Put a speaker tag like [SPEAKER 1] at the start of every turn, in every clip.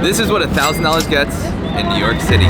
[SPEAKER 1] This is what $1,000 gets in New York City.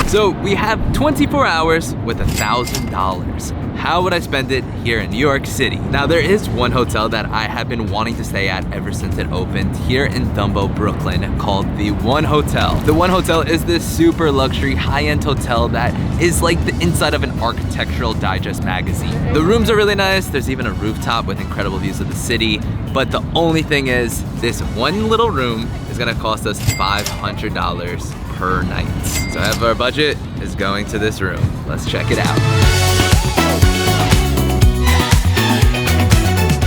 [SPEAKER 1] So we have 24 hours with $1,000. How would I spend it here in New York City? Now there is one hotel that I have been wanting to stay at ever since it opened here in Dumbo, Brooklyn, called the One Hotel. The One Hotel is this super luxury high-end hotel that is like the inside of an Architectural Digest magazine. The rooms are really nice. There's even a rooftop with incredible views of the city. But the only thing is, this one little room is gonna cost us $500 per night. So half of our budget is going to this room. Let's check it out.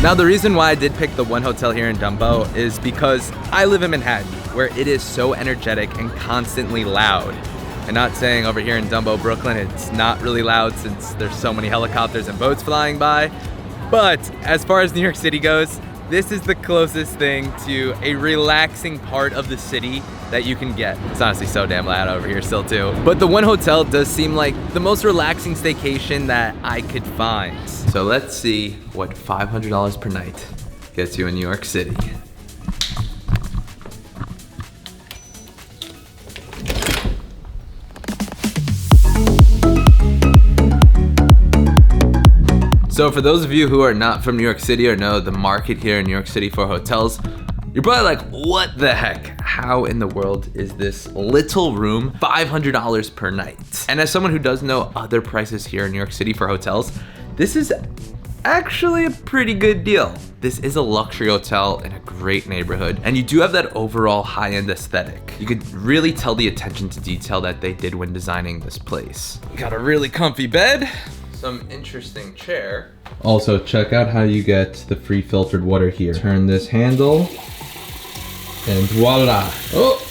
[SPEAKER 1] Now the reason why I did pick the One Hotel here in Dumbo is because I live in Manhattan, where it is so energetic and constantly loud. And not saying over here in Dumbo, Brooklyn, it's not really loud since there's so many helicopters and boats flying by. But as far as New York City goes, this is the closest thing to a relaxing part of the city that you can get. It's honestly so damn loud over here still too. But the One Hotel does seem like the most relaxing staycation that I could find. So let's see what $500 per night gets you in New York City. So for those of you who are not from New York City or know the market here in New York City for hotels, you're probably like, what the heck? How in the world is this little room $500 per night? And as someone who does know other prices here in New York City for hotels, this is actually a pretty good deal. This is a luxury hotel in a great neighborhood, and you do have that overall high-end aesthetic. You could really tell the attention to detail that they did when designing this place. You got a really comfy bed, some interesting chair. Also, check out how you get the free filtered water here. Turn this handle, and voila. Oh,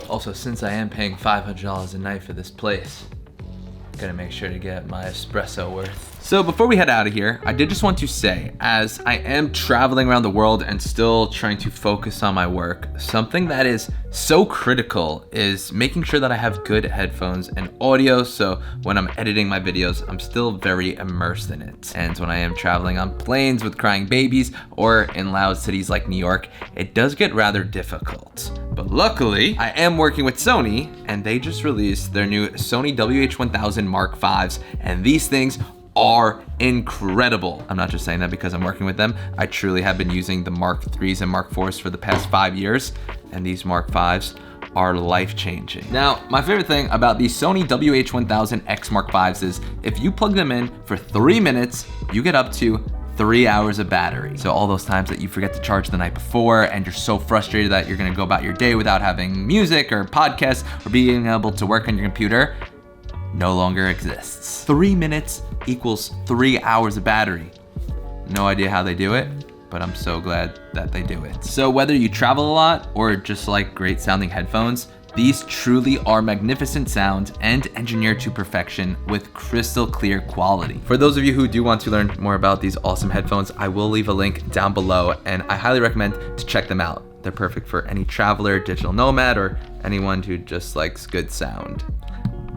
[SPEAKER 1] Also, since I am paying $500 a night for this place, gotta make sure to get my espresso worth. So before we head out of here, I did just want to say, as I am traveling around the world and still trying to focus on my work, something that is so critical is making sure that I have good headphones and audio, so when I'm editing my videos, I'm still very immersed in it. And when I am traveling on planes with crying babies or in loud cities like New York, it does get rather difficult. But luckily, I am working with Sony, and they just released their new Sony WH-1000 Mark Vs, and these things are incredible. I'm not just saying that because I'm working with them. I truly have been using the Mark IIIs and Mark IVs for the past 5 years, and these Mark Vs are life-changing. Now, my favorite thing about these Sony WH-1000 X Mark Vs is if you plug them in for 3 minutes, you get up to 3 hours of battery. So all those times that you forget to charge the night before and you're so frustrated that you're gonna go about your day without having music or podcasts or being able to work on your computer, no longer exists. 3 minutes equals 3 hours of battery. No idea how they do it, but I'm so glad that they do it. So whether you travel a lot or just like great sounding headphones, these truly are magnificent sound and engineered to perfection with crystal clear quality. For those of you who do want to learn more about these awesome headphones, I will leave a link down below, and I highly recommend to check them out. They're perfect for any traveler, digital nomad, or anyone who just likes good sound.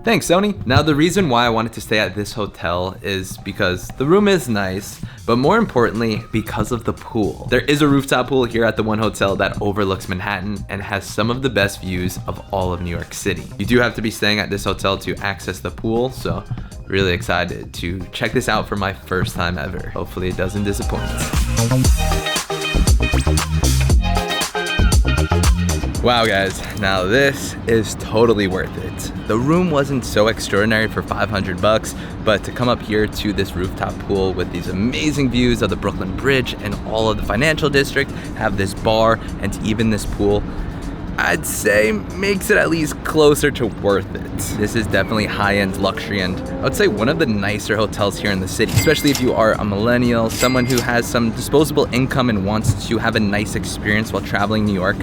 [SPEAKER 1] Thanks, Sony. Now, the reason why I wanted to stay at this hotel is because the room is nice, but more importantly, because of the pool. There is a rooftop pool here at the One Hotel that overlooks Manhattan and has some of the best views of all of New York City. You do have to be staying at this hotel to access the pool, so really excited to check this out for my first time ever. Hopefully it doesn't disappoint. Wow guys, now this is totally worth it. The room wasn't so extraordinary for $500, but to come up here to this rooftop pool with these amazing views of the Brooklyn Bridge and all of the financial district, have this bar and even this pool, I'd say makes it at least closer to worth it. This is definitely high-end luxury, and I would say one of the nicer hotels here in the city, especially if you are a millennial, someone who has some disposable income and wants to have a nice experience while traveling New York.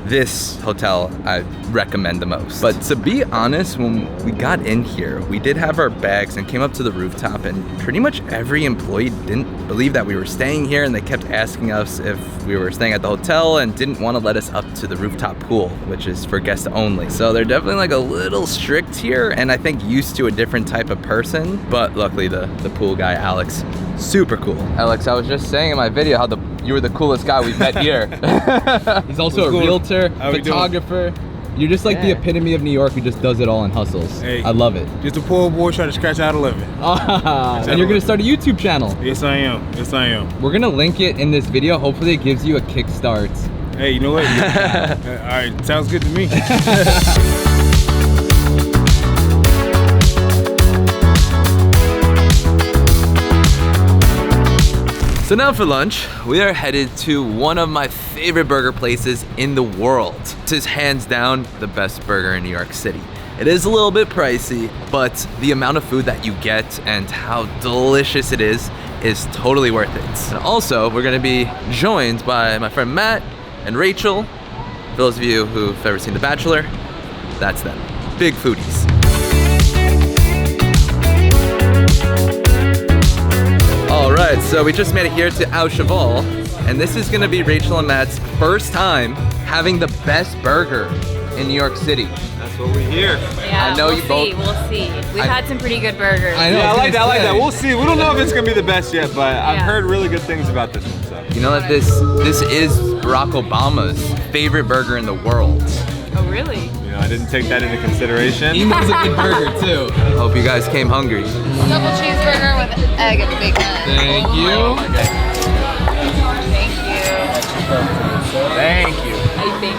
[SPEAKER 1] This hotel I recommend the most. But to be honest, when we got in here, we did have our bags and came up to the rooftop, and pretty much every employee didn't believe that we were staying here, and they kept asking us if we were staying at the hotel and didn't want to let us up to the rooftop pool, which is for guests only. So they're definitely like a little strict here, and I think used to a different type of person. But luckily the pool guy, Alex, Super cool. Alex, I was just saying in my video how you were the coolest guy we've met here. He's also a realtor, photographer. You're just like the epitome of New York who just does it all and hustles. Hey, I love it.
[SPEAKER 2] Just a poor boy trying to scratch out a living.
[SPEAKER 1] And you're gonna start a YouTube channel.
[SPEAKER 2] Yes, I am. Yes, I am.
[SPEAKER 1] We're gonna link it in this video. Hopefully it gives you a kickstart.
[SPEAKER 2] Hey, you know what? All right, sounds good to me.
[SPEAKER 1] So now for lunch, we are headed to one of my favorite burger places in the world. This is hands down the best burger in New York City. It is a little bit pricey, but the amount of food that you get and how delicious it is totally worth it. And also, we're gonna be joined by my friend Matt and Rachel. For those of you who've ever seen The Bachelor, that's them. Big foodies. All right, so we just made it here to TAO Cheval, and this is gonna be Rachel and Matt's first time having the best burger in New York City.
[SPEAKER 2] That's what we hear.
[SPEAKER 3] Yeah,
[SPEAKER 1] I know
[SPEAKER 3] we'll
[SPEAKER 1] you both.
[SPEAKER 3] We'll see. We've had some pretty good burgers.
[SPEAKER 1] I know.
[SPEAKER 2] Yeah, I like that. We'll see. We don't know if it's gonna be the best yet, but I've heard really good things about this one. So.
[SPEAKER 1] You know that this is Barack Obama's favorite burger in the world.
[SPEAKER 3] Oh, really?
[SPEAKER 2] You know, I didn't take that into consideration.
[SPEAKER 1] He knows a good burger too. Hope you guys came hungry.
[SPEAKER 3] Double cheeseburger with egg and bacon.
[SPEAKER 1] Thank you.
[SPEAKER 3] Thank
[SPEAKER 2] Thank
[SPEAKER 3] you.
[SPEAKER 2] you.
[SPEAKER 3] I think.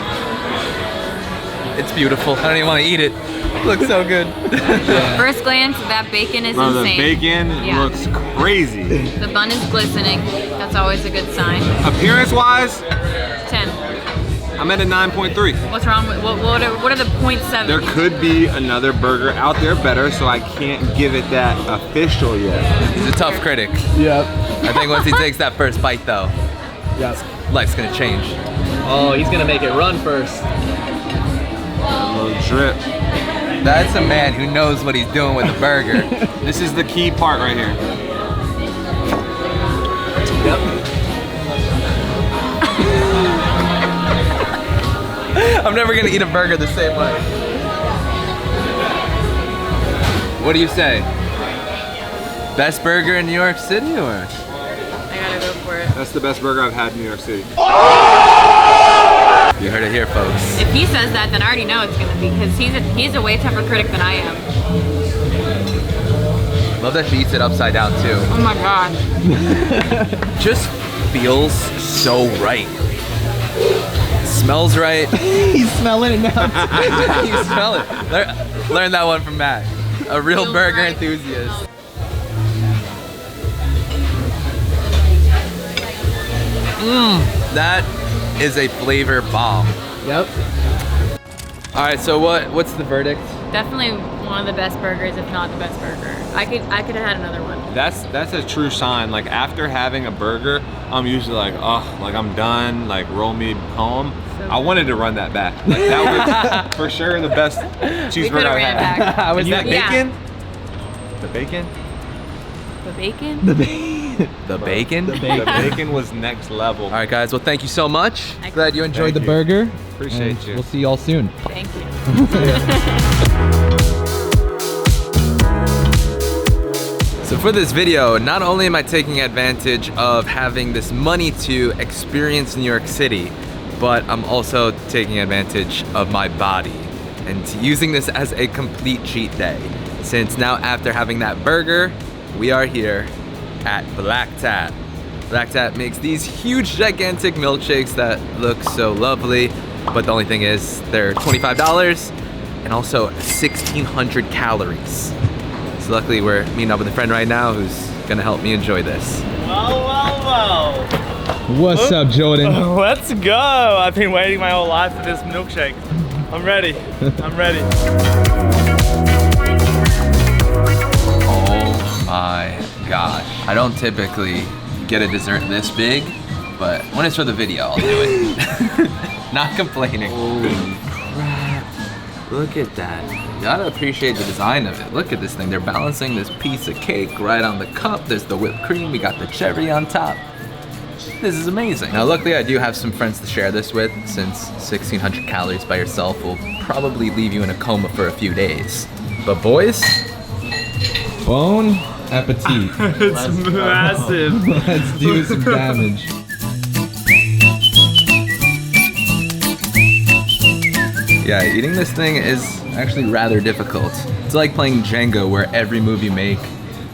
[SPEAKER 1] It's beautiful. I don't even want to eat it. It looks so good.
[SPEAKER 3] First glance, that bacon is
[SPEAKER 2] The
[SPEAKER 3] insane.
[SPEAKER 2] bacon looks crazy.
[SPEAKER 3] The bun is glistening. That's always a good sign.
[SPEAKER 2] Appearance-wise,
[SPEAKER 3] 10.
[SPEAKER 2] I'm at a 9.3.
[SPEAKER 3] What's wrong with what are the 0.7?
[SPEAKER 2] There could be another burger out there better, so I can't give it that official yet.
[SPEAKER 1] He's a tough critic.
[SPEAKER 4] Yep.
[SPEAKER 1] I think once he takes that first bite though, life's gonna change.
[SPEAKER 4] Oh, he's gonna make it run first.
[SPEAKER 2] A little drip.
[SPEAKER 1] That's a man who knows what he's doing with a burger.
[SPEAKER 2] This is the key part right here.
[SPEAKER 4] Yep.
[SPEAKER 1] I'm never gonna eat a burger the same way. What do you say? Best burger in New York City or?
[SPEAKER 3] I gotta go for it.
[SPEAKER 2] That's the best burger I've had in New York City.
[SPEAKER 1] You heard it here, folks.
[SPEAKER 3] If he says that, then I already know it's gonna be, because he's a way tougher critic than I am.
[SPEAKER 1] Love that she eats it upside down too.
[SPEAKER 3] Oh my god.
[SPEAKER 1] Just feels so right. Smells right.
[SPEAKER 4] He's smelling it now.
[SPEAKER 1] You smell it. Learn that one from Matt. A real
[SPEAKER 3] Feels
[SPEAKER 1] burger
[SPEAKER 3] right.
[SPEAKER 1] enthusiast. That is a flavor bomb.
[SPEAKER 4] Yep.
[SPEAKER 1] All right, so what's the verdict?
[SPEAKER 3] Definitely one of the best burgers, if not the best burger. I could have had another one.
[SPEAKER 2] That's a true sign. Like after having a burger, I'm usually like, oh, like I'm done. Like roll me home.
[SPEAKER 3] So
[SPEAKER 2] I wanted to run that back. Like that was for sure the best cheeseburger I've
[SPEAKER 3] ran
[SPEAKER 2] had.
[SPEAKER 3] back.
[SPEAKER 4] How was
[SPEAKER 2] And
[SPEAKER 4] that?
[SPEAKER 2] you-
[SPEAKER 3] Yeah.
[SPEAKER 2] bacon? The bacon?
[SPEAKER 3] The bacon?
[SPEAKER 4] The bacon.
[SPEAKER 1] The bacon?
[SPEAKER 2] The bacon was next level.
[SPEAKER 1] All right, guys. Well, thank you so much.
[SPEAKER 4] Glad you enjoyed
[SPEAKER 2] Thank
[SPEAKER 4] the
[SPEAKER 2] you.
[SPEAKER 4] burger.
[SPEAKER 2] Appreciate
[SPEAKER 4] And
[SPEAKER 2] you.
[SPEAKER 4] We'll see y'all soon.
[SPEAKER 3] Thank you.
[SPEAKER 1] So for this video, not only am I taking advantage of having this money to experience New York City, but I'm also taking advantage of my body and using this as a complete cheat day. Since now after having that burger, we are here at Black Tap. Black Tap makes these huge, gigantic milkshakes that look so lovely, but the only thing is they're $25 and also 1,600 calories. So luckily we're meeting up with a friend right now who's gonna help me enjoy this.
[SPEAKER 5] Well.
[SPEAKER 4] What's up, Jordan?
[SPEAKER 5] Let's go. I've been waiting my whole life for this milkshake. I'm ready. I'm ready.
[SPEAKER 1] Oh my gosh. I don't typically get a dessert this big, but when it's for the video, I'll do it. Not complaining. Holy crap. Look at that. You gotta appreciate the design of it. Look at this thing. They're balancing this piece of cake right on the cup. There's the whipped cream. We got the cherry on top. This is amazing. Now, luckily, I do have some friends to share this with, since 1,600 calories by yourself will probably leave you in a coma for a few days. But boys,
[SPEAKER 4] Phone appetit.
[SPEAKER 5] It's massive.
[SPEAKER 4] Let's do some damage.
[SPEAKER 1] Yeah, eating this thing is actually rather difficult. It's like playing Jenga where every move you make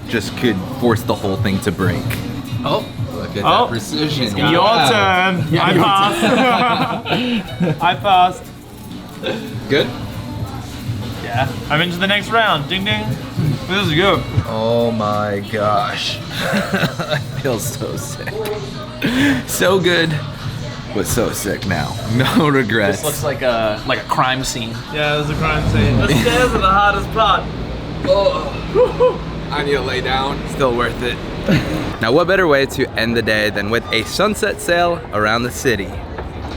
[SPEAKER 1] just could force the whole thing to break. Oh, look at that precision.
[SPEAKER 5] Your turn. I passed. I passed.
[SPEAKER 1] Good?
[SPEAKER 5] Yeah. I'm into the next round. Ding ding. This is good.
[SPEAKER 1] Oh my gosh. I feel so sick. So good, but so sick now. No regrets.
[SPEAKER 6] This looks like a crime scene.
[SPEAKER 5] Yeah, there's a crime scene. The stairs are the hardest part.
[SPEAKER 1] I need to lay down. Still worth it. Now, what better way to end the day than with a sunset sail around the city?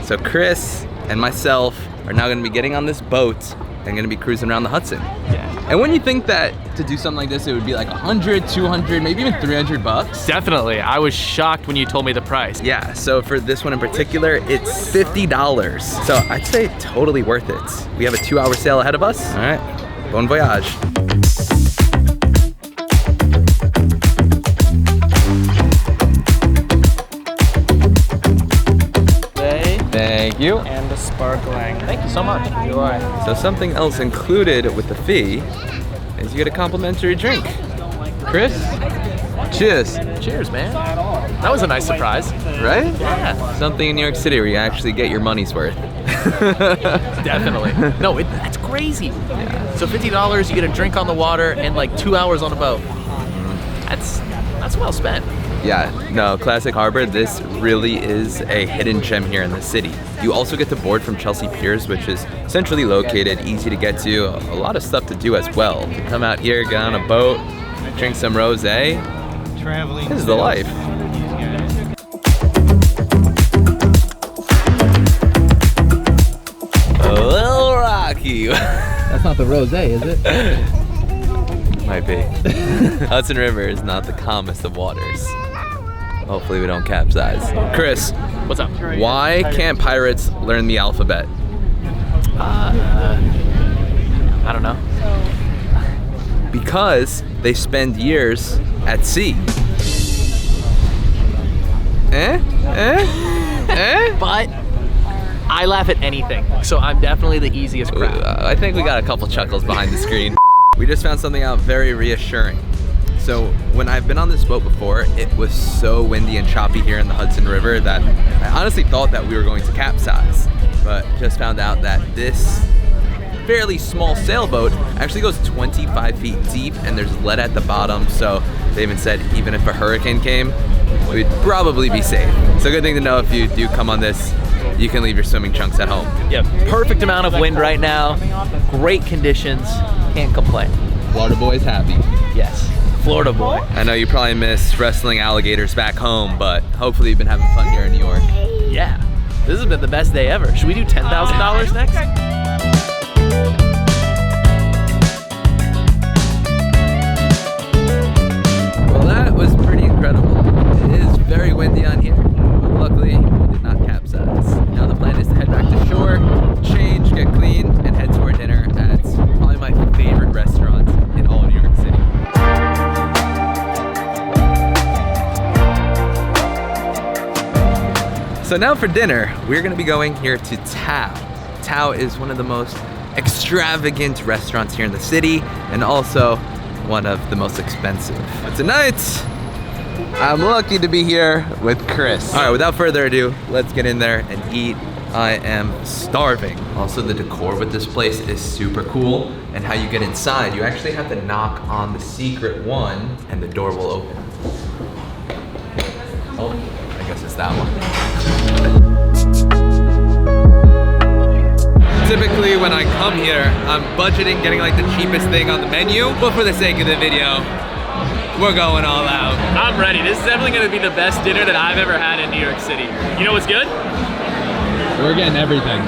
[SPEAKER 1] So Chris and myself are now gonna be getting on this boat and gonna be cruising around the Hudson.
[SPEAKER 6] Yeah.
[SPEAKER 1] And when you think that to do something like this, it would be like 100, 200, maybe even 300 bucks.
[SPEAKER 6] Definitely. I was shocked when you told me the price.
[SPEAKER 1] Yeah, so for this one in particular, it's $50. So I'd say totally worth it. We have a 2-hour sail ahead of us. All right, bon voyage. Thank you.
[SPEAKER 6] And the sparkling. Thank you so much. Enjoy.
[SPEAKER 1] So something else included with the fee is you get a complimentary drink. Chris, cheers.
[SPEAKER 6] Cheers, man. That was a nice surprise.
[SPEAKER 1] Right?
[SPEAKER 6] Yeah.
[SPEAKER 1] Something in New York City where you actually get your money's worth.
[SPEAKER 6] Definitely. No, that's crazy. Yeah. So $50, you get a drink on the water and like 2 hours on a boat. That's well spent.
[SPEAKER 1] Yeah, no, Classic Harbor, this really is a hidden gem here in the city. You also get to board from Chelsea Piers, which is centrally located, easy to get to, a lot of stuff to do as well. To come out here, get on a boat, drink some rosé.
[SPEAKER 5] Traveling.
[SPEAKER 1] This is the life. A little rocky.
[SPEAKER 4] That's not the rosé, is it?
[SPEAKER 1] Might be. Hudson River is not the calmest of waters. Hopefully we don't capsize. Chris,
[SPEAKER 6] What's up?
[SPEAKER 1] why can't pirates learn the alphabet?
[SPEAKER 6] I don't know.
[SPEAKER 1] Because they spend years at sea.
[SPEAKER 6] But I laugh at anything, so I'm definitely the easiest crowd.
[SPEAKER 1] I think we got a couple chuckles behind the screen. We just found something out very reassuring. So when I've been on this boat before, it was so windy and choppy here in the Hudson River that I honestly thought that we were going to capsize, but just found out that this fairly small sailboat actually goes 25 feet deep and there's lead at the bottom, so they even said even if a hurricane came, we'd probably be safe. So good thing to know if you do come on this, you can leave your swimming trunks at home.
[SPEAKER 6] Yeah, perfect amount of wind right now. Great conditions. Can't complain.
[SPEAKER 1] Florida boy's happy.
[SPEAKER 6] Yes, Florida boy.
[SPEAKER 1] I know you probably miss wrestling alligators back home, but hopefully you've been having fun here in New York.
[SPEAKER 6] Yeah, this has been the best day ever. Should we do $10,000 next?
[SPEAKER 1] Well, that was pretty incredible. It is very windy on here, but luckily we did not capsize. Now the plan is to head back to shore, change, get clean, and head to our dinner at probably my favorite restaurant in all of New York City. So now for dinner, we're gonna be going here to TAO. TAO is one of the most extravagant restaurants here in the city, and also one of the most expensive. But tonight, I'm lucky to be here with Chris. All right, without further ado, let's get in there and eat. I am starving. Also, the decor with this place is super cool, and how you get inside, you actually have to knock on the secret one, and the door will open. Oh, I guess it's that one. Typically when I come here, I'm budgeting getting like the cheapest thing on the menu, but for the sake of the video, we're going all out.
[SPEAKER 6] I'm ready. This is definitely gonna be the best dinner that I've ever had in New York City. You know what's good?
[SPEAKER 4] We're getting everything.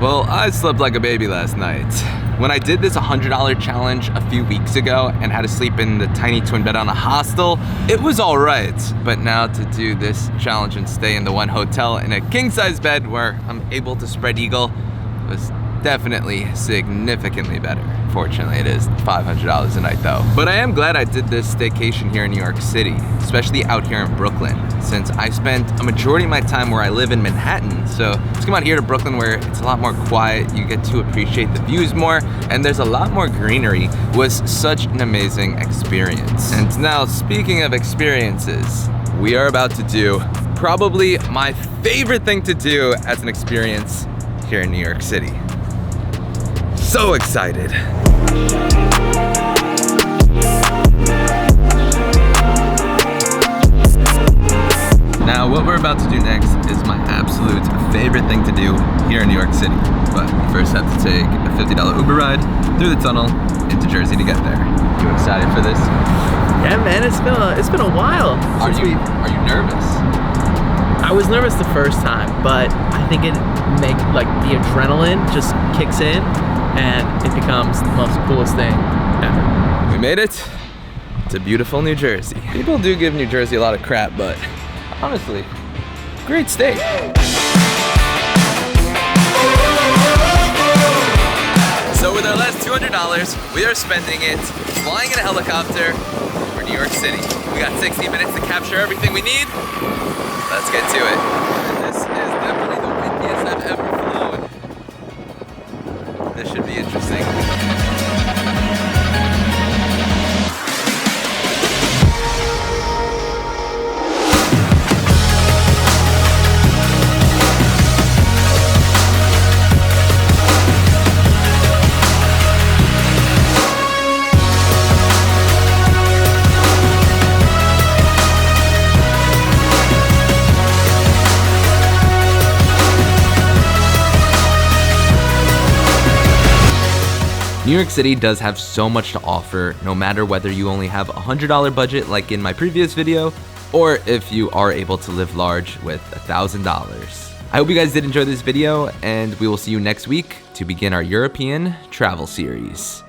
[SPEAKER 1] Well, I I slept like a baby last night. When I did this $100 challenge a few weeks ago and had to sleep in the tiny twin bed on a hostel, it was all right. But now to do this challenge and stay in the one hotel in a king-size bed where I'm able to spread eagle was definitely significantly better. Fortunately, it is $500 a night though. But I am glad I did this staycation here in New York City, especially out here in Brooklyn, since I spent a majority of my time where I live in Manhattan. So let's come out here to Brooklyn where it's a lot more quiet, you get to appreciate the views more, and there's a lot more greenery. It was such an amazing experience. And now, speaking of experiences, we are about to do probably my favorite thing to do as an experience here in New York City. So excited. Now, what we're about to do next is my absolute favorite thing to do here in New York City. But you first have to take a $50 Uber ride through the tunnel into Jersey to get there. You excited for this?
[SPEAKER 6] Yeah, man, it's been a while.
[SPEAKER 1] Are you nervous?
[SPEAKER 6] I was nervous the first time, but I think the adrenaline just kicks in and it becomes the most coolest thing ever.
[SPEAKER 1] We made it to beautiful New Jersey. People do give New Jersey a lot of crap, but honestly, great state. So with our last $200, we are spending it flying in a helicopter for New York City. We got 60 minutes to capture everything we need. Let's get to it. This is definitely the windiest I've ever flown. This should be interesting. New York City does have so much to offer, no matter whether you only have a $100 budget like in my previous video, or if you are able to live large with $1,000. I hope you guys did enjoy this video, and we will see you next week to begin our European travel series.